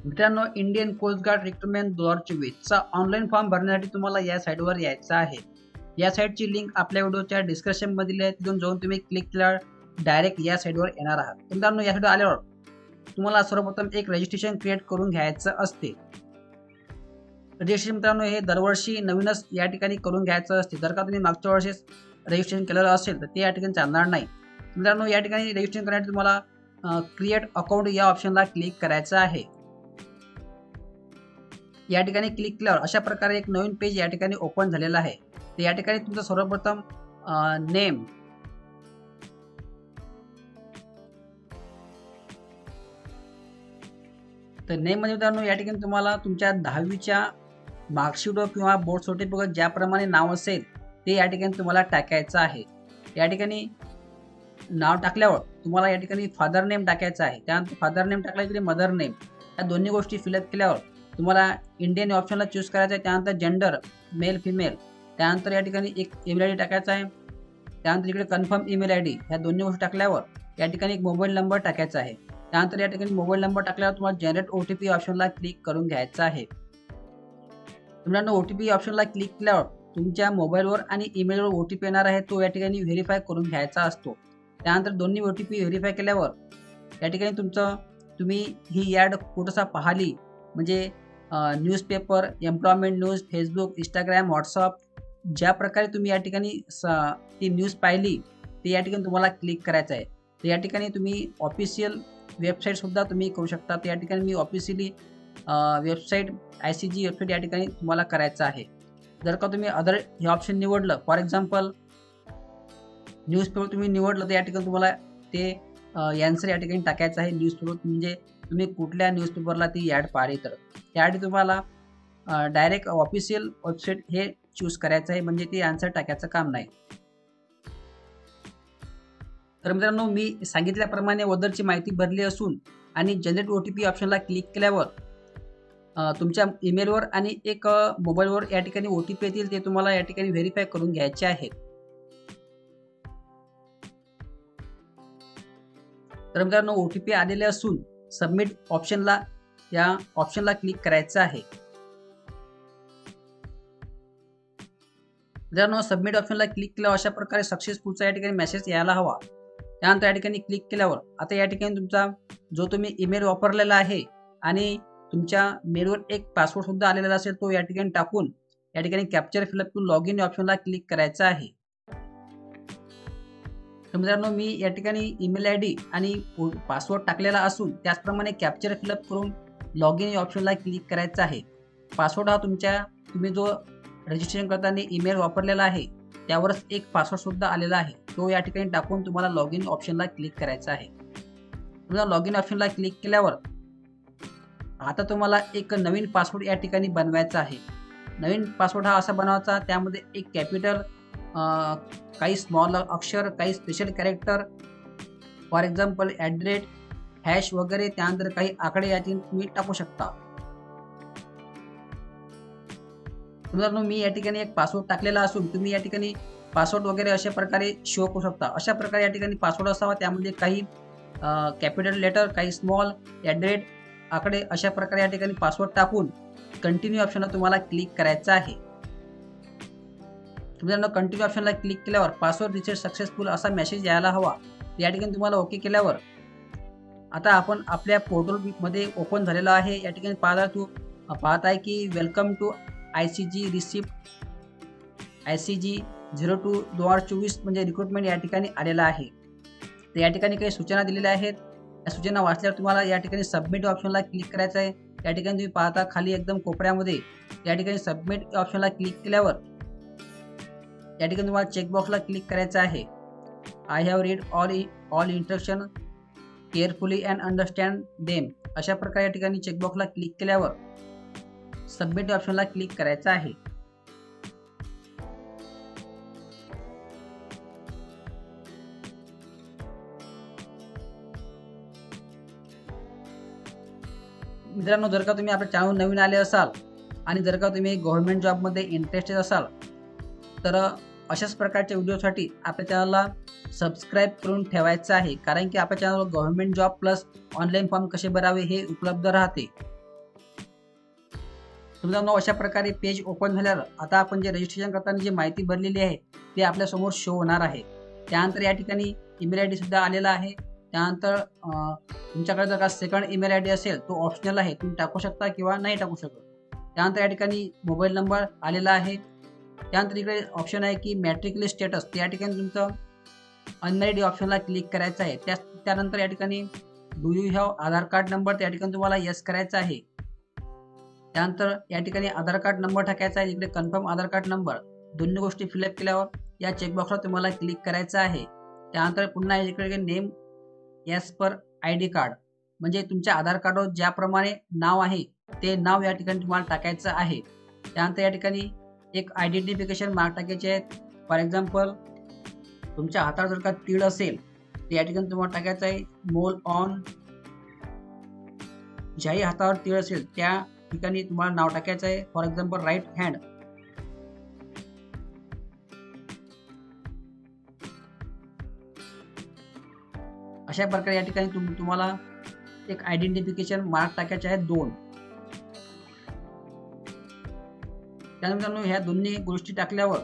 मित्रांनो, Indian coast guard recruitment 2024चा online form भरण्यासाठी तुम्हाला या साईटवर यायचं आहे. या साईटची लिंक आपल्या व्हिडिओच्या डिस्क्रिप्शनमध्ये दिली आहे. तिथून जाऊन तुम्ही क्लिक केल्यावर डायरेक्ट या साईटवर येणार आहात. मित्रांनो, या साईटवर आल्यावर तुम्हाला सर्वप्रथम एक रजिस्ट्रेशन क्रिएट करून घ्यायचं असते. रजिस्ट्रेशन मित्रांनो हे दरवर्षी नवीनच या ठिकाणी करून घ्यायचं असते. जर का तुम्ही मागच्या वर्षीच रजिस्ट्रेशन केलेलं असेल तर ते या ठिकाणी चालणार नाही. मित्रांनो, या ठिकाणी रजिस्ट्रेशन करण्यासाठी तुम्हाला क्रिएट अकाउंट या ऑप्शनला क्लिक करायचं आहे. या ठिकाणी क्लिक केल्यावर अशा प्रकारे एक नवीन पेज या ठिकाणी ओपन झालेला आहे. तर या ठिकाणी तुमचं सर्वप्रथम नेम, तर नेम मध्ये मित्रांनो या ठिकाणी तुम्हाला तुमच्या 10वीच्या मार्कशीट किंवा बोर्ड सर्टिफिकेट ज्याप्रमाणे नाव असेल ते या ठिकाणी तुम्हाला टाकायचं आहे. या ठिकाणी नाव टाकल्यावर तुम्हाला या ठिकाणी फादर नेम टाकायचं आहे. त्यानंतर फादर नेम टाकल्या की मदर नेम या दोन्ही गोष्टी फिलअप केल्यावर तुम्हाला इंडियन ऑप्शनला चूज करायचं आहे. त्यानंतर जेंडर मेल फिमेल, त्यानंतर या ठिकाणी एक ईमेल आय डी टाकायचा आहे. त्यानंतर इकडे कन्फर्म ईमेल आय डी ह्या दोन्ही गोष्टी टाकल्यावर या ठिकाणी एक मोबाईल नंबर टाकायचा आहे. त्यानंतर या ठिकाणी मोबाईल नंबर टाकल्यावर तुम्हाला जनरेट OTP ऑप्शनला क्लिक करून घ्यायचा आहे. तुम्हाला OTP ऑप्शनला क्लिक केल्यावर तुमच्या मोबाईलवर आणि ईमेलवर OTP येणार आहे, तो या ठिकाणी व्हेरीफाय करून घ्यायचा असतो. त्यानंतर दोन्ही OTP व्हेरीफाय केल्यावर या ठिकाणी तुम्ही ही ॲड कुठंसा पाहिली म्हणजे newspaper, employment news, Facebook, Instagram, WhatsApp ज्या प्रकारे तुम्ही या ठिकाणी ती न्यूज पाहिली ते या ठिकाणी तुम्हाला क्लिक करायचं आहे. तर या ठिकाणी तुम्ही ऑफिशियल वेबसाईटसुद्धा तुम्ही करू शकता. तर या ठिकाणी मी ऑफिशियली वेबसाईट ICG वेबसाईट या ठिकाणी तुम्हाला करायचं आहे. जर का तुम्ही अदर हे ऑप्शन निवडलं, फॉर एक्झाम्पल न्यूजपेपर तुम्ही निवडलं, तर या ठिकाणी तुम्हाला ते ॲन्सर या ठिकाणी टाकायचं आहे. न्यूजपेपर म्हणजे तुम्ही कुठल्या न्यूजपेपरला ती ॲड पाहिली तर त्यासाठी तुम्हाला डायरेक्ट ऑफिशियल वेबसाईट हे चूज करायचं आहे, म्हणजे ते आन्सर टाकायचं काम नाही. तर मित्रांनो, मी सांगितल्याप्रमाणे वदरची माहिती भरली असून आणि जनरेट OTP ऑप्शनला क्लिक केल्यावर तुमच्या ईमेलवर आणि एक मोबाईलवर या ठिकाणी OTP येतील, ते तुम्हाला या ठिकाणी व्हेरीफाय करून घ्यायचे आहेत. तर मित्रांनो, OTP आलेले असून सबमिट ऑप्शनला या ऑप्शनला क्लिक करायचं आहे. मित्रांनो, सबमिट ऑप्शनला क्लिक केल्यावर अशा प्रकारे सक्सेसफुलचा या ठिकाणी मेसेज यायला हवा. त्यानंतर या ठिकाणी क्लिक केल्यावर आता या ठिकाणी तुमचा जो तुम्ही ईमेल वापरलेला आहे आणि तुमच्या मेलवर एक पासवर्ड सुद्धा आलेला असेल, तो या ठिकाणी टाकून या ठिकाणी कॅप्चर फिलअप करून लॉग इन ऑप्शनला क्लिक करायचं आहे. तर मित्रांनो, मी या ठिकाणी ईमेल आय डी आणि पासवर्ड टाकलेला असून त्याचप्रमाणे कॅप्चर फिलअप करून लॉग इन ऑप्शनला क्लिक करायचं आहे. पासवर्ड हा तुम्ही जो रजिस्ट्रेशन करताना ईमेल वापरलेला आहे त्यावरच एक पासवर्ड सुद्धा आलेला आहे, तो या ठिकाणी टाकून तुम्हाला लॉग इन ऑप्शनला क्लिक करायचा आहे. तुम्हाला लॉग इन ऑप्शनला क्लिक केल्यावर आता तुम्हाला एक नवीन पासवर्ड या ठिकाणी बनवायचा आहे. नवीन पासवर्ड हा असा बनवायचा, त्यामध्ये एक कॅपिटल, काही स्मॉल अक्षर, काही special character, for example @ hash वगैरे, त्यानंतर काही आकडे याची तुम्ही टाकू शकता. मित्रांनो, मी या ठिकाणी एक पासवर्ड टाकलेला असून तुम्ही या ठिकाणी पासवर्ड वगैरे अशा प्रकारे शो करू शकता. अशा प्रकारे या ठिकाणी पासवर्ड असावा, त्यामध्ये काही कॅपिटल लेटर, काही स्मॉल, @ आकडे अशा प्रकारे या ठिकाणी पासवर्ड टाकून कंटिन्यू ऑप्शनला तुम्हाला क्लिक करायचं आहे. मित्रांनो, कंटिन्यू ऑप्शनला क्लिक केल्यावर पासवर्ड रिसेट सक्सेसफुल असा मेसेज यायला हवा. या ठिकाणी तुम्हाला ओके केल्यावर आता आपण आपल्या पोर्टलमध्ये ओपन झालेला आहे. या ठिकाणी पाहत आहे की welcome to ICG receipt ICG 02/2024 म्हणजे रिक्रुटमेंट या ठिकाणी आलेला आहे. तर या ठिकाणी काही सूचना दिलेल्या आहेत. या सूचना वाचल्यावर तुम्हाला या ठिकाणी सबमिट ऑप्शनला क्लिक करायचं आहे. या ठिकाणी तुम्ही पाहता खाली एकदम कोपऱ्यामध्ये या ठिकाणी सबमिट ऑप्शनला क्लिक केल्यावर या ठिकाणी तुम्हाला चेकबॉक्सला क्लिक करायचं आहे. I have read all instruction carefully and understand them अशा प्रकारे या ठिकाणी चेकबॉक्सला क्लिक केल्यावर सबमिट ऑप्शनला क्लिक करायचं आहे. मित्रांनो, जर का तुम्ही आपल्या चॅनल नवीन आले असाल आणि जर का तुम्ही गव्हर्नमेंट जॉबमध्ये इंटरेस्टेड असाल तर अशाच प्रकारच्या व्हिडिओसाठी आपल्या चॅनलला सबस्क्राईब करून ठेवायचं आहे, कारण की आपल्या चॅनलवर government job plus online form कसे भरावे हे उपलब्ध राहते. मित्रांनो, अशा प्रकारे पेज ओपन झाल्यावर आता आपण जे रजिस्ट्रेशन करताना जी माहिती भरलेली आहे ते आपल्या समोर शो होणार आहे. त्यानंतर या ठिकाणी ईमेल आयडी सुद्धा आलेला आहे. त्यानंतर तुमच्याकडे जर का सेकंड ईमेल आयडी असेल तो ऑप्शनल आहे, तुम्ही टाकू शकता किंवा नाही टाकू शकत. त्यानंतर या ठिकाणी मोबाईल नंबर आलेला आहे. त्यानंतर इकडे ऑप्शन आहे की मॅट्रिक्युलेट स्टेटस, या ठिकाणी तुमचं अनमॅरिड ऑप्शनला क्लिक करायचं आहे. त्यानंतर या ठिकाणी do you have Aadhaar card number, त्या ठिकाणी तुम्हाला येस करायचं आहे. त्यानंतर या ठिकाणी आधार कार्ड नंबर टाकायचा आहे. इकडे कन्फर्म आधार कार्ड नंबर, दोन्ही गोष्टी फिलअप केल्यावर या चेकबॉक्सवर तुम्हाला क्लिक करायचं आहे. त्यानंतर पुन्हा इकडे name as per I D card, म्हणजे तुमच्या आधार कार्डवर ज्याप्रमाणे नाव आहे ते नाव या ठिकाणी तुम्हाला टाकायचं आहे. त्यानंतर या ठिकाणी एक आयडेंटिफिकेशन मार्क टाकायचे आहेत. फॉर एक्झाम्पल तुमच्या हातावर जर का तीळ असेल तर या ठिकाणी तुम्हाला टाकायचं आहे मोल ऑन. ज्याही हातावर तीळ असेल त्या ठिकाणी तुम्हाला नाव टाकायचं आहे. For example right hand. अशा प्रकारे या ठिकाणी तुम्हाला एक आयडेंटिफिकेशन मार्क टाकायचे आहेत 2. त्यानंतर ह्या दोन्ही गोष्टी टाकल्यावर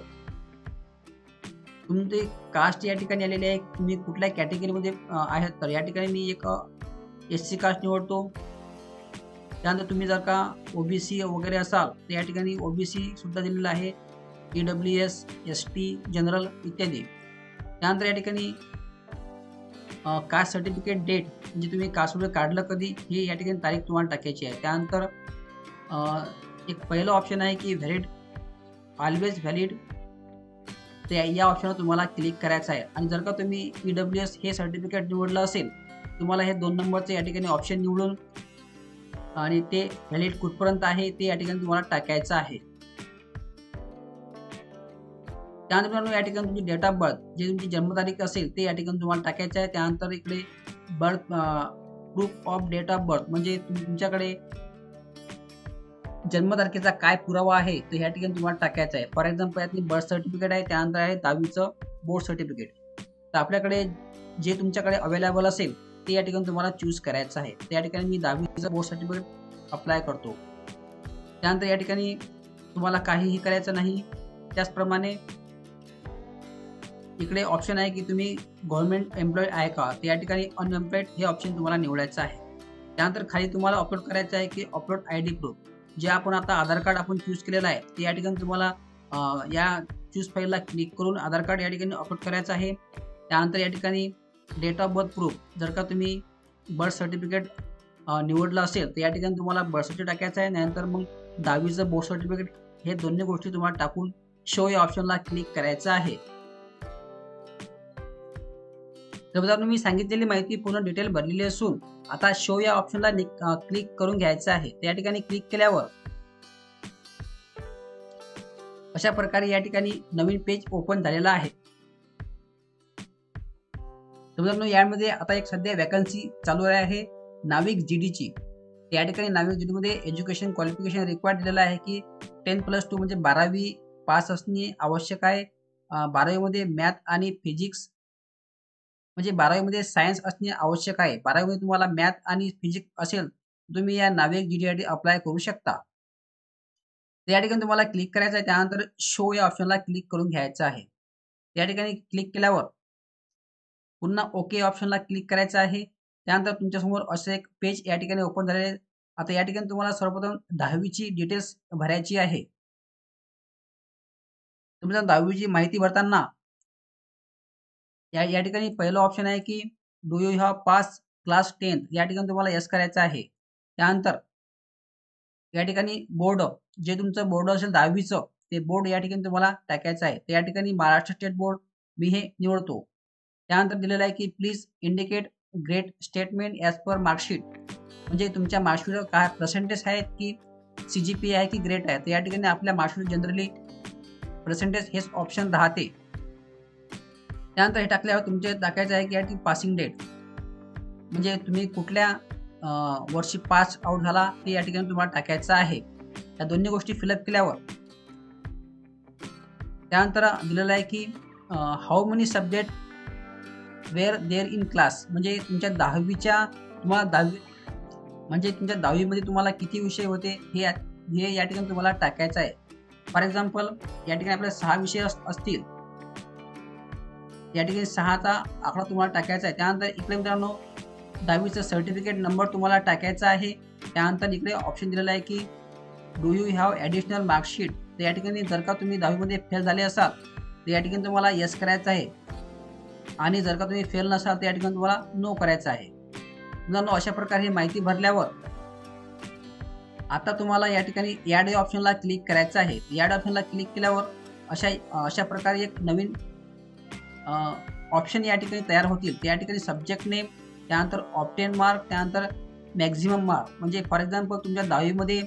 तुमची कास्ट या ठिकाणी आलेली आहे. तुम्ही कुठल्या कॅटेगरीमध्ये आहेत, तर या ठिकाणी मी एक SC कास्ट निवडतो. त्यानंतर तुम्ही जर का OBC वगैरे असाल तर या ठिकाणी OBC सुद्धा दिलेलं आहे, EWS, ST, जनरल इत्यादी. त्यानंतर या ठिकाणी कास्ट सर्टिफिकेट डेट, म्हणजे तुम्ही कास्ट सर्टिफिकेट काढलं कधी ही या ठिकाणी तारीख तुम्हाला टाकायची आहे. त्यानंतर एक पहिलं ऑप्शन आहे की व्हॅलिड, ऑलवेज व्हॅलिड, तर या ऑप्शनवर तुम्हाला क्लिक करायचं आहे. आणि जर का तुम्ही EWS हे सर्टिफिकेट निवडलं असेल तुम्हाला हे 2 नंबरचे या ठिकाणी ऑप्शन निवडून आणि ते व्हॅलिड कुठपर्यंत आहे ते या ठिकाणी तुम्हाला टाकायचं आहे. त्यानंतर या ठिकाणी तुमची डेट ऑफ बर्थ, जे तुमची जन्मतारीख असेल ते या ठिकाणी तुम्हाला टाकायचं आहे. त्यानंतर इकडे birth proof of date of birth, म्हणजे तुमच्याकडे जन्मतारखेचा काय पुरावा आहे तो या ठिकाणी तुम्हाला टाकायचा आहे. फॉर एक्झाम्पल यातली बर्थ सर्टिफिकेट आहे, त्यानंतर आहे 10वीचं बोर्ड सर्टिफिकेट. तर आपल्याकडे जे तुमच्याकडे अवेलेबल असेल ते या ठिकाणी तुम्हाला चूज करायचं आहे. त्या ठिकाणी मी 10वीचं बोर्ड सर्टिफिकेट अप्लाय करतो. त्यानंतर या ठिकाणी तुम्हाला काहीही करायचं नाही. त्याचप्रमाणे इकडे ऑप्शन आहे की तुम्ही गव्हर्नमेंट एम्प्लॉईड आहे का, तर या ठिकाणी अनएम्प्लॉईड हे ऑप्शन तुम्हाला निवडायचं आहे. त्यानंतर खाली तुम्हाला अपलोड करायचं आहे की अपलोड ID प्रूफ, जे आपण आता आधार कार्ड आपण चूज केलेलं आहे ते या ठिकाणी तुम्हाला या चूज फाईलला क्लिक करून आधार कार्ड या ठिकाणी अपलोड करायचं आहे. त्यानंतर या ठिकाणी डेट ऑफ बर्थ प्रूफ, जर का तुम्ही बर्थ सर्टिफिकेट निवडलं असेल तर या ठिकाणी तुम्हाला बर्थ सर्टिफिकेट टाकायचं आहे. नंतर मग 10वीचं बोर्ड सर्टिफिकेट, हे दोन्ही गोष्टी तुम्हाला टाकून शो या ऑप्शनला क्लिक करायचं आहे. तर मित्रांनो, मी सांगितलेली माहिती पूर्ण डिटेल भरलेली असून आता शो या ऑप्शनला क्लिक करून घ्यायचं आहे. त्या ठिकाणी क्लिक केल्यावर अशा प्रकारे या ठिकाणी नवीन पेज ओपन झालेला आहे. तर मित्रांनो, यामध्ये आता एक सध्या वॅकन्सी चालू आहे नाविक GDची. या ठिकाणी नाविक GD मध्ये एज्युकेशन क्वालिफिकेशन रिक्वायर्ड दिलेलं आहे की 10+2 म्हणजे 12वी पास असणे आवश्यक आहे. 12वीमध्ये मॅथ आणि फिजिक्स, म्हणजे 12वीमध्ये सायन्स असणे आवश्यक आहे. 12वीमध्ये तुम्हाला मॅथ आणि फिजिक्स असेल तुम्ही या नाविक GD अप्लाय करू शकता. तर या ठिकाणी तुम्हाला क्लिक करायचं आहे. त्यानंतर शो या ऑप्शनला क्लिक करून घ्यायचं आहे. या ठिकाणी क्लिक केल्यावर पुन्हा ओके ऑप्शनला क्लिक करायचं आहे. त्यानंतर तुमच्यासमोर असं एक पेज या ठिकाणी ओपन झालेले आहे. आता या ठिकाणी तुम्हाला सर्वप्रथम 10वीची डिटेल्स भरायची आहे. तुमच्या 10वीची माहिती भरताना या ठिकाणी पहिलं ऑप्शन आहे की do you have pass class 10, या ठिकाणी तुम्हाला यस करायचं आहे. त्यानंतर या ठिकाणी बोर्ड, जे तुमचं बोर्ड असेल 10वीचं ते बोर्ड या ठिकाणी तुम्हाला टाकायचं आहे. तर या ठिकाणी महाराष्ट्र स्टेट बोर्ड मी हे निवडतो. त्यानंतर दिलेलं आहे की please indicate grade statement as per marksheet, म्हणजे तुमच्या मार्कशीटवर काय पर्सेंटेज आहेत की CGPA आहे की ग्रेड आहे. तर या ठिकाणी आपल्या मार्कशीट जनरली पर्सेंटेज हेच ऑप्शन राहते. त्यानंतर हे टाकल्यावर तुमचे टाकायचं आहे की या ठिकाणी पासिंग डेट, म्हणजे तुम्ही कुठल्या वर्षी पास आउट झाला ते या ठिकाणी तुम्हाला टाकायचं आहे. या दोन्ही गोष्टी फिलअप केल्यावर त्यानंतर दिलेलं आहे की how many subject were there in class, म्हणजे तुमच्या 10वीच्या तुम्हाला 10वी म्हणजे तुमच्या 10वीमध्ये तुम्हाला किती विषय होते हे हे या ठिकाणी तुम्हाला टाकायचं आहे. फॉर एक्झाम्पल या ठिकाणी आपले 6 विषय असतील, या ठिकाणी 6चा आकडा तुम्हाला टाकायचा आहे. त्यानंतर इकडे मित्रांनो 10वीचं सर्टिफिकेट नंबर तुम्हाला टाकायचा आहे. त्यानंतर इकडे ऑप्शन दिलेला आहे की do you have additional marksheet. तर या ठिकाणी जर का तुम्ही 10वीमध्ये फेल झाले असाल तर या ठिकाणी तुम्हाला येस करायचं आहे, आणि जर का तुम्ही फेल नसाल तर या ठिकाणी तुम्हाला नो करायचं आहे. मित्रांनो अशा प्रकारे ही माहिती भरल्यावर आता तुम्हाला या ठिकाणी ॲड या ऑप्शनला क्लिक करायचं आहे. ॲड ऑप्शनला क्लिक केल्यावर अशा प्रकारे एक नवीन ऑप्शन या ठिकाणी तयार होतील. त्या ठिकाणी सब्जेक्ट नेम, त्यानंतर ऑब्टेन मार्क, त्यानंतर मॅक्झिमम मार्क. म्हणजे फॉर एक्झाम्पल तुमच्या 10वीमध्ये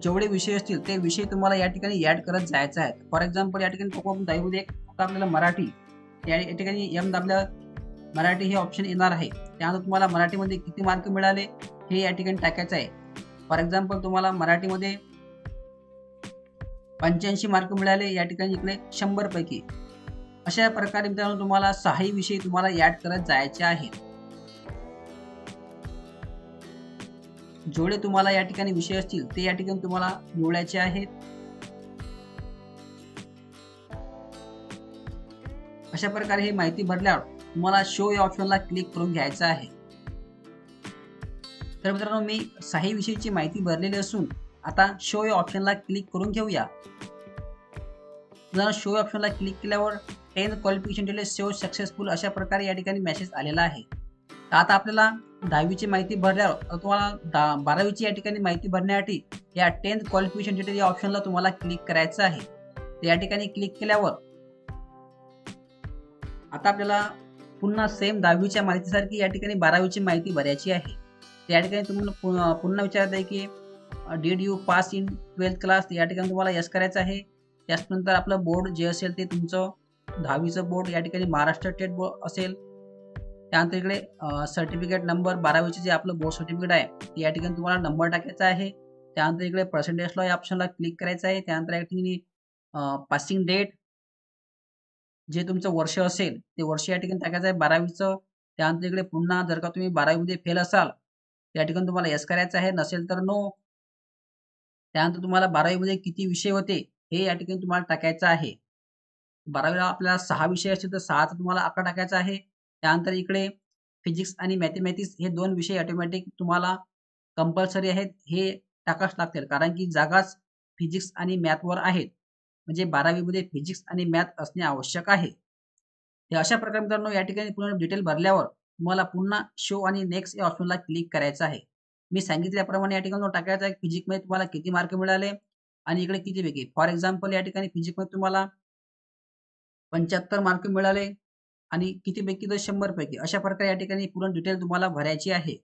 जेवढे विषय असतील ते विषय तुम्हाला या ठिकाणी ॲड करत जायचे आहेत. फॉर एक्झाम्पल या ठिकाणी 10वीमध्ये फक्त आपल्याला मराठी, या ठिकाणी एम दाबल्या मराठी हे ऑप्शन येणार आहे. त्यानंतर तुम्हाला मराठीमध्ये किती मार्क मिळाले हे या ठिकाणी टाकायचं आहे. फॉर एक्झाम्पल तुम्हाला मराठीमध्ये 85 मार्क मिळाले, या ठिकाणी इकडे 100 पैकी. अशा प्रकारे मित्रांनो तुम्हाला 6 विषय तुम्हाला ॲड करत जायचे आहेत. जेवढे तुम्हाला या ठिकाणी विषय असतील ते या ठिकाणी तुम्हाला निवडायचे आहेत. अशा प्रकारे ही माहिती भरल्यावर तुम्हाला शो या ऑप्शनला क्लिक करून घ्यायचं आहे. तर मित्रांनो मी 6 विषयाची माहिती भरलेली असून आता शो या ऑप्शनला क्लिक करून घेऊया. जर शो या ऑप्शनला क्लिक केल्यावर 10th qualification details show successful अशा प्रकारे या ठिकाणी मेसेज आलेला आहे. तर आता आपल्याला 10वीची माहिती भरल्यावर तुम्हाला 12वीची या ठिकाणी माहिती भरण्यासाठी या 10th क्वालिफिकेशन डिटेल या ऑप्शनला तुम्हाला क्लिक करायचं आहे. तर या ठिकाणी क्लिक केल्यावर आता आपल्याला पुन्हा सेम 10वीच्या माहितीसारखी या ठिकाणी 12वीची माहिती भरायची आहे. या ठिकाणी तुम्हाला पुन्हा विचारत आहे की did you pass in 12th class. या ठिकाणी तुम्हाला यस करायचं आहे. त्यानंतर आपलं बोर्ड जे असेल ते तुमचं 10वीचं बोर्ड या ठिकाणी महाराष्ट्र स्टेट बोर्ड असेल. त्यानंतर इकडे सर्टिफिकेट नंबर 12वीचे जे आपलं बोर्ड सर्टिफिकेट आहे ते या ठिकाणी तुम्हाला नंबर टाकायचा आहे. त्यानंतर इकडे पर्सेंटेज लॉ या ऑप्शनला क्लिक करायचं आहे. त्यानंतर या ठिकाणी पासिंग डेट जे तुमचं वर्ष असेल ते वर्ष या ठिकाणी टाकायचं आहे 12वीचं. त्यानंतर इकडे पुन्हा जर का तुम्ही 12वीमध्ये फेल असाल या ठिकाणी तुम्हाला यस करायचं आहे, नसेल तर नो. त्यानंतर तुम्हाला 12वीमध्ये किती विषय होते हे या ठिकाणी तुम्हाला टाकायचं आहे. 12वीला आपल्याला 6 विषय असतील तर 6चा तुम्हाला आकडा टाकायचा आहे. त्यानंतर इकडे फिजिक्स आणि मॅथमॅटिक्स हे 2 विषय ऑटोमॅटिक तुम्हाला कंपल्सरी आहेत, हे टाकाच लागतील, कारण की जागाच फिजिक्स आणि मॅथवर आहेत. म्हणजे 12वीमध्ये फिजिक्स आणि मॅथ असणे आवश्यक आहे. तर अशा प्रकारे मित्रांनो या ठिकाणी पूर्ण डिटेल भरल्यावर तुम्हाला पुन्हा शो आणि नेक्स्ट या ऑप्शनला क्लिक करायचं आहे. मी सांगितल्याप्रमाणे या ठिकाणी टाकायचं आहे फिजिक्समध्ये तुम्हाला किती मार्क मिळाले आणि इकडे किती पैकी. फॉर एक्झाम्पल या ठिकाणी फिजिक्समध्ये तुम्हाला 75 मार्क मिळाले आणि किती पैकी तर 100 पैकी. अशा प्रकारे या ठिकाणी पूर्ण डिटेल तुम्हाला भरायची आहे.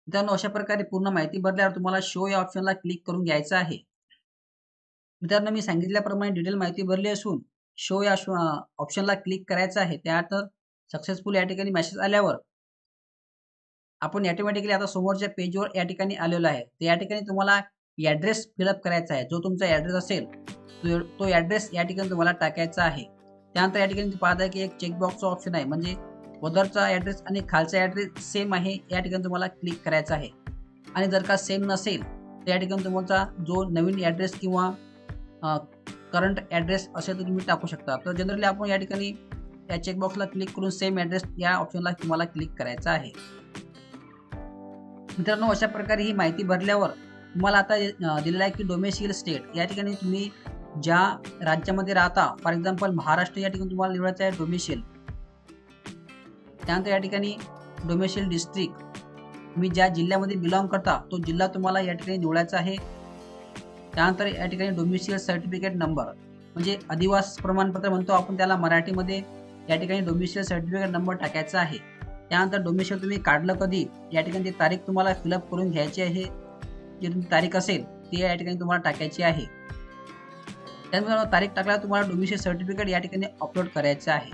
मित्रांनो अशा प्रकारे पूर्ण माहिती भरल्यावर तुम्हाला शो या ऑप्शनला क्लिक करून घ्यायचं आहे. मित्रांनो मी सांगितल्याप्रमाणे डिटेल माहिती भरली असून शो या ऑप्शनला क्लिक करायचं आहे. त्यानंतर सक्सेसफुल या ठिकाणी मेसेज आल्यावर आपण ऑटोमॅटिकली आता समोरच्या पेजवर या ठिकाणी आलेलो आहे. तर या ठिकाणी तुम्हाला ॲड्रेस फिलअप करायचा आहे. जो तुमचा ॲड्रेस असेल तो ॲड्रेस या ठिकाणी तुम्हाला टाकायचा आहे. त्यानंतर या ठिकाणी पाहता की एक चेकबॉक्सचा ऑप्शन आहे, म्हणजे वरचा ॲड्रेस आणि खालचा ॲड्रेस सेम आहे या ठिकाणी तुम्हाला क्लिक करायचं आहे. आणि जर का सेम नसेल तर या ठिकाणी तुमचा जो नवीन ॲड्रेस किंवा करंट ॲड्रेस असेल तर तुम्ही टाकू शकता. तर जनरली आपण या ठिकाणी या चेकबॉक्सला क्लिक करून सेम ॲड्रेस या ऑप्शनला तुम्हाला क्लिक करायचं आहे. मित्रांनो अशा प्रकारे ही माहिती भरल्यावर तुम्हाला आता दिलेलं आहे की डोमेसियल स्टेट. या ठिकाणी तुम्ही ज्या राज्यामध्ये राहता, फॉर एक्झाम्पल महाराष्ट्र या ठिकाणी तुम्हाला निवडायचं आहे डोमेसियल. त्यानंतर या ठिकाणी डोमेसियल डिस्ट्रिक्ट, तुम्ही ज्या जिल्ह्यामध्ये बिलॉंग करता तो जिल्हा तुम्हाला या ठिकाणी निवडायचा आहे. त्यानंतर या ठिकाणी डोमेसियल सर्टिफिकेट नंबर, म्हणजे अधिवास प्रमाणपत्र म्हणतो आपण त्याला मराठीमध्ये, या ठिकाणी डोमेसियल सर्टिफिकेट नंबर टाकायचा आहे. त्यानंतर डोमेसियल तुम्ही काढलं कधी या ठिकाणी ती तारीख तुम्हाला फिलअप करून घ्यायची आहे. जी तुमची तारीख असेल ती या ठिकाणी तुम्हाला टाकायची आहे. त्यानंतर तारीख टाकल्यावर तुम्हाला डोमेसियल सर्टिफिकेट या ठिकाणी अपलोड करायचं आहे.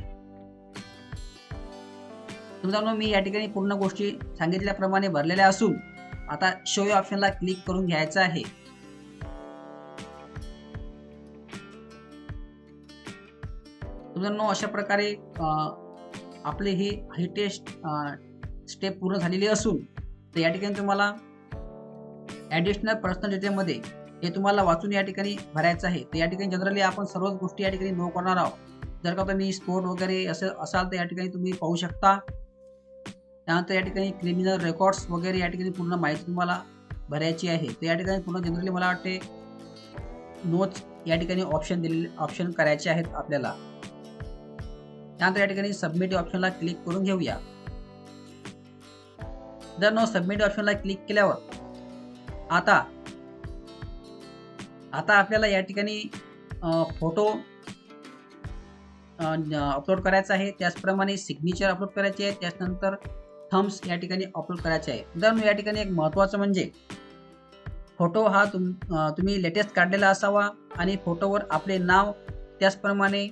मित्रांनो मी या ठिकाणी पूर्ण गोष्टी सांगितल्याप्रमाणे भरलेल्या असून आता शो या ऑप्शनला क्लिक करून घ्यायचं आहे. मित्रांनो अशा प्रकारे आपले ही टेस्ट स्टेप पूर्ण झालेली असून तर या ठिकाणी तुम्हाला ॲडिशनल पर्सनल डिटेलमध्ये हे तुम्हाला वाचून या ठिकाणी भरायचं आहे. तर या ठिकाणी जनरली आपण सर्वच गोष्टी या ठिकाणी नो करणार आहोत. जर का तुम्ही स्पोर्ट वगैरे असं असाल तर या ठिकाणी तुम्ही पाहू शकता. त्यानंतर या ठिकाणी क्रिमिनल रेकॉर्ड्स वगैरे या ठिकाणी पूर्ण माहिती तुम्हाला भरायची आहे. तर या ठिकाणी पूर्ण जनरली मला वाटते नोट्स या ठिकाणी ऑप्शन करायचे आहेत आपल्याला. त्यानंतर या ठिकाणी सबमिट या ऑप्शनला क्लिक करून घेऊया. जर सबमिट ऑप्शनला क्लिक केल्यावर आता आपल्याला या ठिकाणी फोटो अपलोड करायचा आहे, त्याचप्रमाणे सिग्नेचर अपलोड करायचे आहे, त्याच्यानंतर थम्स या ठिकाणी अपलोड करायचे आहे. तर या ठिकाणी एक महत्त्वाचं म्हणजे फोटो हा तुम्ही लेटेस्ट काढलेला असावा आणि फोटोवर आपले नाव त्याचप्रमाणे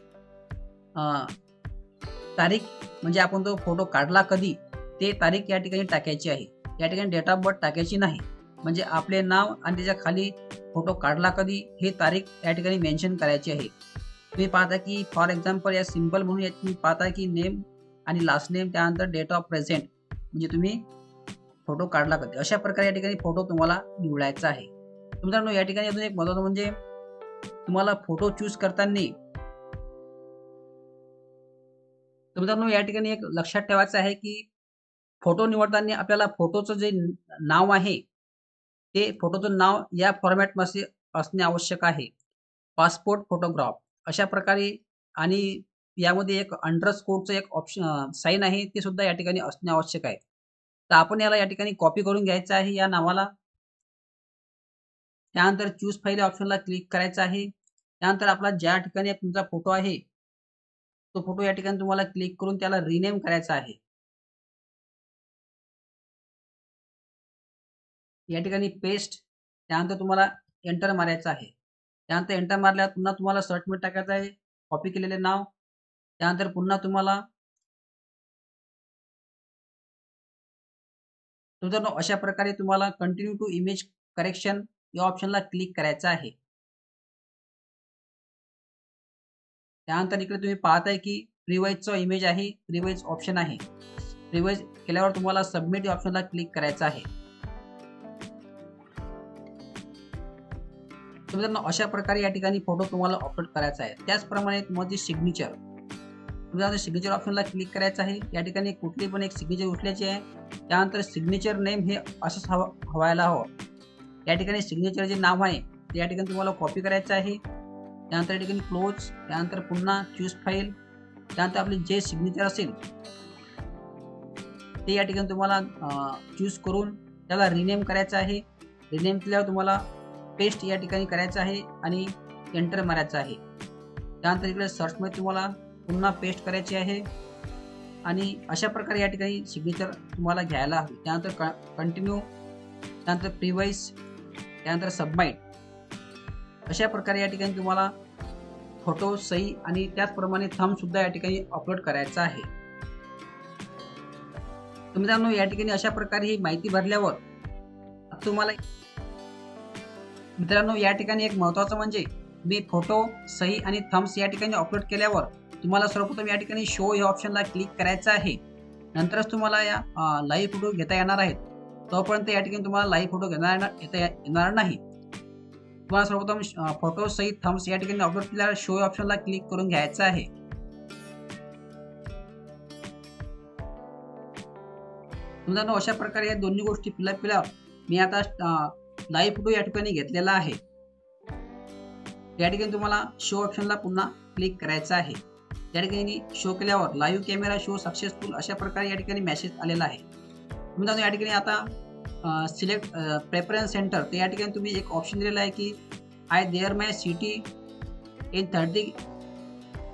तारीख म्हणजे आपण तो फोटो काढला कधी ते तारीख या ठिकाणी टाकायची आहे. या ठिकाणी डेट ऑफ बर्थ टाकायची नाही. म्हणजे आपले नाव आणि त्याच्या खाली फोटो काढला कधी हे तारीख या ठिकाणी मेन्शन करायची आहे. तुम्ही पाहता की फॉर एक्झाम्पल या सिंपल म्हणून तुम्ही पाहता की नेम आणि लास्ट नेम त्यानंतर डेट ऑफ प्रेझेंट म्हणजे तुम्ही फोटो काढला कधी अशा प्रकारे या ठिकाणी फोटो तुम्हाला निवडायचा आहे. मित्रांनो या ठिकाणी अजून एक महत्त्वाचं म्हणजे तुम्हाला फोटो चूज करताना मित्रांनो या ठिकाणी एक लक्षात ठेवायचं आहे की फोटो निवडताना आपल्याला फोटोचं जे नाव आहे ते फोटोचं नाव या फॉर्मॅटमध्ये असणे आवश्यक आहे. पासपोर्ट फोटोग्राफ अशा प्रकारे आणि यामध्ये एक अंडरस्कोरचं एक ऑप्शन साइन आहे ते सुद्धा या ठिकाणी असणे आवश्यक आहे. तर आपण याला या ठिकाणी कॉपी करून घ्यायचं आहे या नावाला. त्यानंतर चूज फाईल या ऑप्शनला क्लिक करायचं आहे. त्यानंतर आपला ज्या ठिकाणी तुमचा फोटो आहे तो फोटो या ठिकाणी तुम्हाला क्लिक करून त्याला रिनेम करायचा आहे. या ठिकाणी पेस्ट त्यानंतर तुम्हाला एंटर मारायचं आहे. त्यानंतर एंटर मारल्यावर पुन्हा तुम्हाला सर्चमध्ये टाकायचं आहे कॉपी केलेले नाव. त्यानंतर पुन्हा तुम्हाला मित्रांनो अशा प्रकारे तुम्हाला कंटिन्यू टू इमेज करेक्शन या ऑप्शनला क्लिक करायचं आहे. त्यानंतर इकडे तुम्ही पाहताय की प्रिवाइजचा इमेज आहे, प्रिवाइज ऑप्शन आहे. प्रिवाइज केल्यावर तुम्हाला सबमिट या ऑप्शनला क्लिक करायचं आहे. मित्रांनो अशा प्रकारे या ठिकाणी फोटो तुम्हाला अपलोड करायचा आहे. त्याचप्रमाणे तुम्हाला सिग्नेचर तुम्हाला सिग्नेचर ऑप्शनला क्लिक करायचं आहे. या ठिकाणी कुठली पण एक सिग्नेचर उचलायची आहे. त्यानंतर सिग्नेचर नेम हे असंच व्हायला हवं. या ठिकाणी सिग्नेचर जे नाव आहे ते या ठिकाणी तुम्हाला कॉपी करायचं आहे. त्यानंतर या ठिकाणी क्लोज त्यानंतर पुन्हा चूज फाईल त्यानंतर आपले जे सिग्नेचर असेल ते या ठिकाणी तुम्हाला चूज करून त्याला रिनेम करायचं आहे. रिनेम केल्यावर तुम्हाला पेस्ट या ठिकाणी करायचं आहे आणि एंटर मारायचं आहे. त्यानंतर इकडे सर्चमध्ये तुम्हाला पुन्हा पेस्ट करायची आहे आणि अशा प्रकारे या ठिकाणी सिग्नेचर तुम्हाला घ्यायला हवी. त्यानंतर कंटिन्यू त्यानंतर प्रिवाइज त्यानंतर सबमिट अशा प्रकारे या ठिकाणी तुम्हाला फोटो सही आणि त्याचप्रमाणे थंब सुद्धा या ठिकाणी अपलोड करायचा आहे. मित्रांनो या ठिकाणी अशा प्रकारे ही माहिती भरल्यावर तुम्हाला मित्रांनो या ठिकाणी एक महत्त्वाचं म्हणजे मी फोटो सही आणि थंब्स या ठिकाणी अपलोड केल्यावर तुम्हाला सर्वप्रथम या ठिकाणी शो या ऑप्शनला क्लिक करायचं आहे. नंतरच तुम्हाला या लाईव्ह फोटो घेता येणार आहेत. तोपर्यंत या ठिकाणी तुम्हाला लाईव्ह फोटो येणार नाही. तुम्हाला सर्वप्रथम फोटो सहित थंब्स या ठिकाणी अपलोड केल्यावर शो या ऑप्शनला क्लिक करून घ्यायचं आहे. मित्रांनो अशा प्रकारे या दोन्ही गोष्टी फिलअप मी आता लाईव्ह फोटो या ठिकाणी घेतलेला आहे. या ठिकाणी तुम्हाला शो ऑप्शनला पुन्हा क्लिक करायचं आहे. या ठिकाणी शो केल्यावर लाईव्ह कॅमेरा शो सक्सेसफुल अशा प्रकारे या ठिकाणी मेसेज आलेला आहे. मित्रांनो या ठिकाणी आता सिलेक्ट प्रेफरन्स सेंटर तर या ठिकाणी तुम्ही एक ऑप्शन दिलेला आहे की I there my city in 30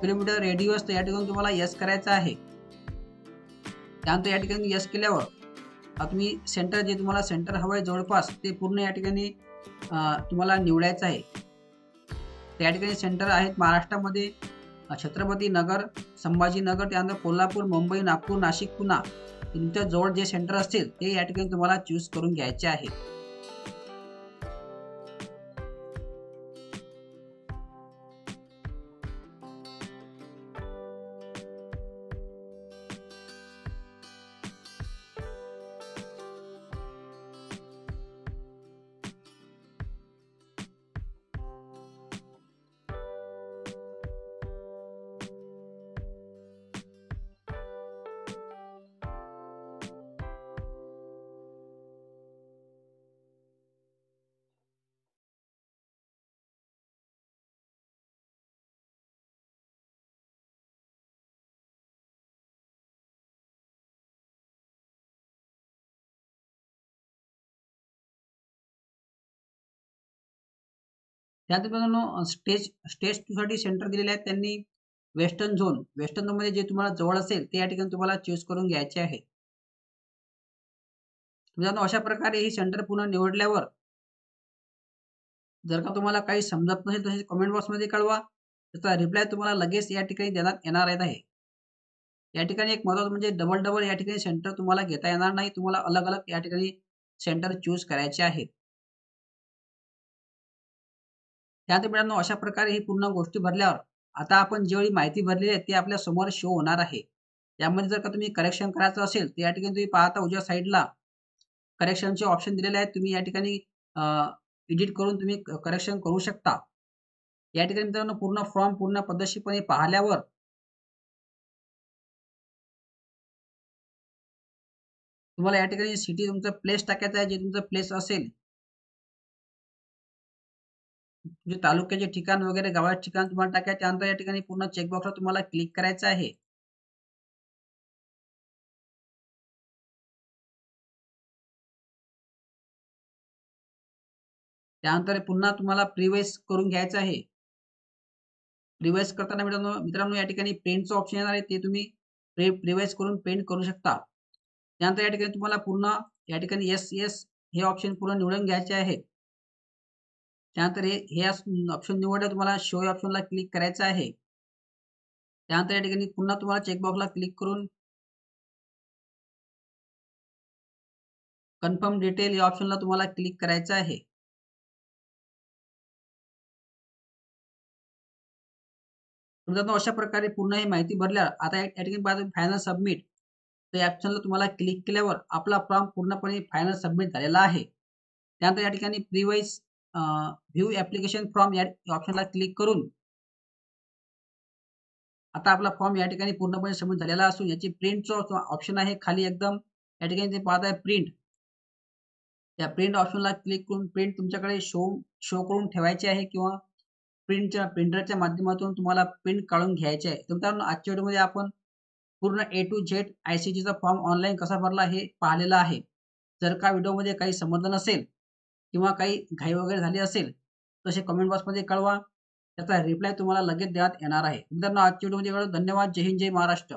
kilometre radius तर या ठिकाणी तुम्हाला यस करायचं आहे. त्यानंतर या ठिकाणी यस केल्यावर तुम्ही सेंटर जे तुम्हाला सेंटर हवं आहे जवळपास ते पूर्ण या ठिकाणी तुम्हाला निवडायचं आहे. त्या ठिकाणी सेंटर आहेत महाराष्ट्रामध्ये छत्रपती नगर, संभाजीनगर, त्यानंतर कोल्हापूर, मुंबई, नागपूर, नाशिक, पुणे तुमच्या जवळ जे सेंटर असतील ते या ठिकाणी तुम्हाला चूज करून घ्यायचे आहे. त्यानंतर मित्रांनो स्टेज 2 साठी सेंटर दिलेले आहेत त्यांनी वेस्टर्न झोन. वेस्टर्न झोनमध्ये जे तुम्हाला जवळ असेल ते या ठिकाणी तुम्हाला चूज करून घ्यायचे आहे. मित्रांनो अशा प्रकारे ही सेंटर पुन्हा निवडल्यावर जर का तुम्हाला काही समजत नसेल तर कमेंट बॉक्समध्ये कळवा. त्याचा रिप्लाय तुम्हाला लगेच या ठिकाणी देण्यात येणार आहे. या ठिकाणी एक महत्त्वाचं म्हणजे डबल या ठिकाणी सेंटर तुम्हाला घेता येणार नाही. तुम्हाला अलग-अलग या ठिकाणी सेंटर चूज करायचे आहेत. त्यानंतर मित्रांनो अशा प्रकारे ही पूर्ण गोष्टी भरल्यावर आता आपण जेवढी माहिती भरलेली आहे ती आपल्या समोर शो होणार आहे. यामध्ये जर का तुम्ही करेक्शन करायचं असेल तर या ठिकाणी तुम्ही पाहता उजव्या साईडला करेक्शनचे ऑप्शन दिलेले आहेत. तुम्ही या ठिकाणी एडिट करून तुम्ही करेक्शन करू शकता. या ठिकाणी मित्रांनो पूर्ण फॉर्म पूर्ण पद्धतशीरपणे पाहिल्यावर तुम्हाला या ठिकाणी सिटी तुमचं प्लेस टाकायचं आहे. जे तुमचं प्लेस असेल म्हणजे तालुक्याचे ठिकाण वगैरे गावाचे ठिकाण तुम्हाला टाकायचे. त्यानंतर या ठिकाणी पूर्ण चेकबॉक्सवर तुम्हाला क्लिक करायचं आहे. त्यानंतर पुन्हा तुम्हाला प्रिव्हाइस करून घ्यायचं आहे. प्रिव्हाइस करताना मित्रांनो मित्रांनो या ठिकाणी पेंटचं ऑप्शन येणार आहे. ते तुम्ही प्रिव्हाइस करून पेंट करू शकता. त्यानंतर या ठिकाणी तुम्हाला पूर्ण या ठिकाणी येस येस हे ऑप्शन पूर्ण निवडून घ्यायचे आहे. त्यानंतर हे ऑप्शन निवडलं तुम्हाला शो या ऑप्शनला क्लिक करायचं आहे. त्यानंतर या ठिकाणी पुन्हा तुम्हाला चेकबॉक्सला क्लिक करून कन्फर्म डिटेल या ऑप्शनला तुम्हाला क्लिक करायचं आहे. मित्रांनो अशा प्रकारे पूर्ण ही माहिती भरल्यावर आता या ठिकाणी पाहता फायनल सबमिट तर या ऑप्शनला तुम्हाला क्लिक केल्यावर आपला फॉर्म पूर्णपणे फायनल सबमिट झालेला आहे. त्यानंतर या ठिकाणी प्रिवाइज व्ह्यू ॲप्लिकेशन फॉर्म या ऑप्शनला क्लिक करून आता आपला फॉर्म या ठिकाणी पूर्णपणे सबमिट झालेला असून याची प्रिंटचं ऑप्शन आहे खाली एकदम या ठिकाणी ते पाहताय प्रिंट. या प्रिंट ऑप्शनला क्लिक करून प्रिंट तुमच्याकडे शो शो करून ठेवायची आहे किंवा प्रिंटरच्या माध्यमातून तुम्हाला प्रिंट काढून घ्यायचे आहे. तर मित्रांनो आजच्या व्हिडिओमध्ये आपण पूर्ण A to Z ICTचा फॉर्म ऑनलाईन कसा भरला हे पाहिलेलं आहे. जर का व्हिडिओमध्ये काही समजलं नसेल किंवा काही घाई वगैरे झाली असेल तसे कमेंट बॉक्समध्ये कळवा. त्याचा रिप्लाय तुम्हाला लगेच देण्यात येणार आहे. मित्रांनो आजच्या व्हिडिओमध्ये एवढं. धन्यवाद. जय हिंद, जय महाराष्ट्र.